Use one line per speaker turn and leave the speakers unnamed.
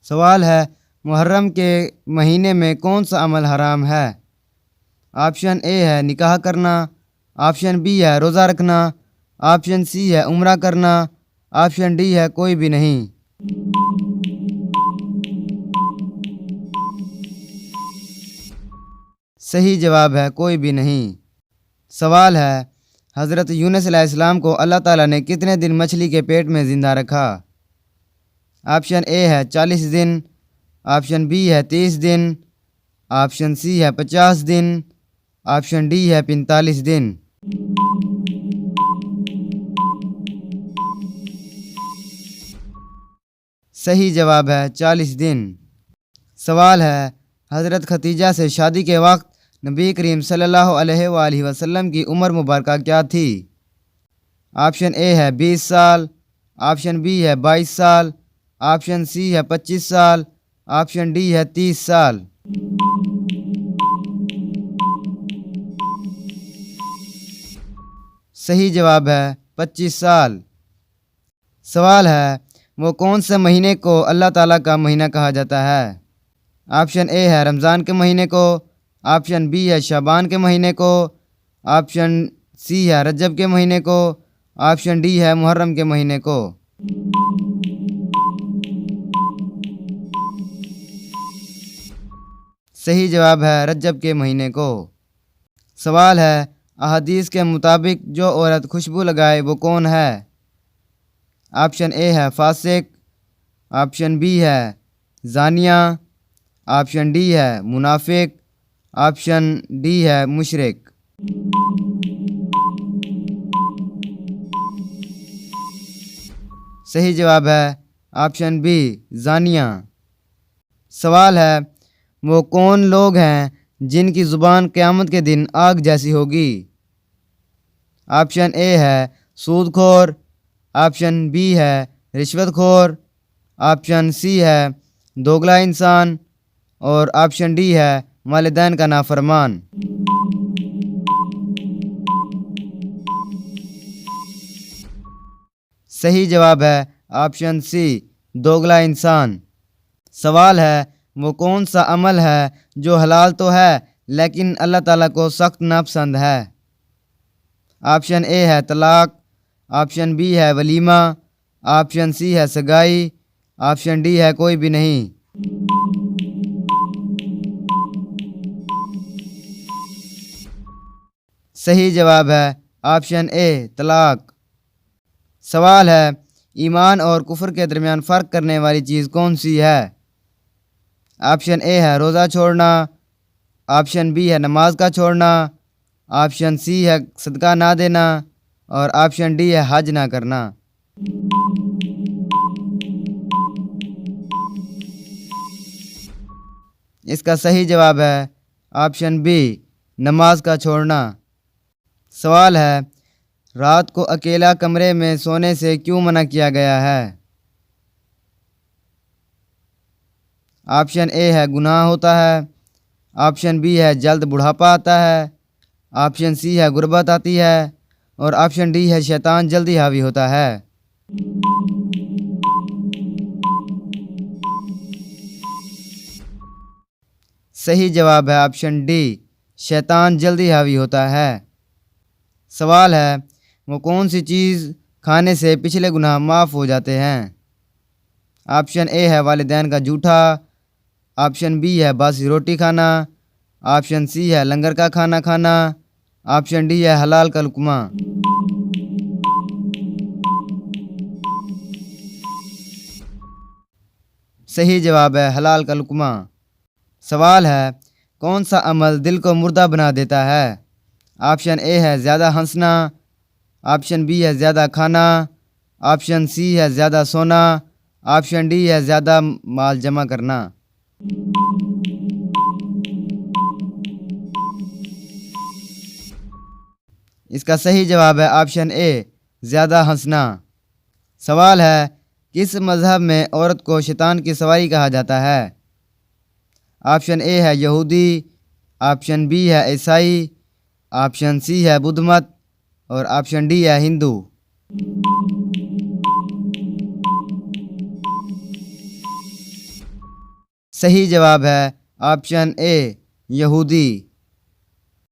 سوال ہے محرم کے مہینے میں کون سا عمل حرام ہے؟ آپشن اے ہے نکاح کرنا، آپشن بی ہے روزہ رکھنا، آپشن سی ہے عمرہ کرنا، آپشن ڈی ہے کوئی بھی نہیں۔ صحیح جواب ہے کوئی بھی نہیں۔ سوال ہے حضرت یونس علیہ السلام کو اللہ تعالیٰ نے کتنے دن مچھلی کے پیٹ میں زندہ رکھا؟ آپشن اے ہے 40 دن، آپشن بی ہے 30 دن، آپشن سی ہے 50 دن، آپشن ڈی ہے 45 دن۔ صحیح جواب ہے 40 دن۔ سوال ہے حضرت ختیجہ سے شادی کے وقت نبی کریم صلی اللہ علیہ وآلہ وسلم کی عمر مبارکہ کیا تھی؟ آپشن اے ہے 20 سال، آپشن بی ہے 22 سال، آپشن سی ہے 25 سال، آپشن ڈی ہے 30 سال۔ صحیح جواب ہے 25 سال۔ سوال ہے وہ کون سے مہینے کو اللہ تعالیٰ کا مہینہ کہا جاتا ہے؟ آپشن اے ہے رمضان کے مہینے کو، آپشن بی ہے شعبان کے مہینے کو، آپشن سی ہے رجب کے مہینے کو، آپشن ڈی ہے محرم کے مہینے کو۔ صحیح جواب ہے رجب کے مہینے کو۔ سوال ہے احادیث کے مطابق جو عورت خوشبو لگائے وہ کون ہے؟ آپشن اے ہے فاسق، آپشن بی ہے زانیہ، آپشن ڈی ہے منافق، آپشن ڈی ہے مشرک۔ صحیح جواب ہے آپشن بی زانیہ۔ سوال ہے وہ کون لوگ ہیں جن کی زبان قیامت کے دن آگ جیسی ہوگی؟ آپشن اے ہے سود خور، آپشن بی ہے رشوت خور، آپشن سی ہے دوگلا انسان، اور آپشن ڈی ہے والدین کا نافرمان۔ صحیح جواب ہے آپشن سی دوگلا انسان۔ سوال ہے وہ کون سا عمل ہے جو حلال تو ہے لیکن اللہ تعالیٰ کو سخت ناپسند ہے؟ آپشن اے ہے طلاق، آپشن بی ہے ولیمہ، آپشن سی ہے سگائی، آپشن ڈی ہے کوئی بھی نہیں۔ صحیح جواب ہے آپشن اے طلاق۔ سوال ہے ایمان اور کفر کے درمیان فرق کرنے والی چیز کون سی ہے؟ آپشن اے ہے روزہ چھوڑنا، آپشن بی ہے نماز کا چھوڑنا، آپشن سی ہے صدقہ نہ دینا، اور آپشن ڈی ہے حج نہ کرنا۔ اس کا صحیح جواب ہے آپشن بی نماز کا چھوڑنا۔ سوال ہے رات کو اکیلا کمرے میں سونے سے کیوں منع کیا گیا ہے؟ آپشن اے ہے گناہ ہوتا ہے، آپشن بی ہے جلد بڑھاپا آتا ہے، آپشن سی ہے غربت آتی ہے، اور آپشن ڈی ہے شیطان جلدی حاوی ہوتا ہے۔ صحیح جواب ہے آپشن ڈی شیطان جلدی حاوی ہوتا ہے۔ سوال ہے وہ کون سی چیز کھانے سے پچھلے گناہ معاف ہو جاتے ہیں؟ آپشن اے ہے والدین کا جھوٹا، آپشن بی ہے باسی روٹی کھانا، آپشن سی ہے لنگر کا کھانا کھانا، آپشن ڈی ہے حلال کا لقمہ۔ صحیح جواب ہے حلال کا لقمہ۔ سوال ہے کون سا عمل دل کو مردہ بنا دیتا ہے؟ آپشن اے ہے زیادہ ہنسنا، آپشن بی ہے زیادہ کھانا، آپشن سی ہے زیادہ سونا، آپشن ڈی ہے زیادہ مال جمع کرنا۔ اس کا صحیح جواب ہے آپشن اے زیادہ ہنسنا۔ سوال ہے کس مذہب میں عورت کو شیطان کی سواری کہا جاتا ہے؟ آپشن اے ہے یہودی، آپشن بی ہے عیسائی، آپشن سی ہے بدھ مت، اور آپشن ڈی ہے ہندو۔ صحیح جواب ہے آپشن اے یہودی۔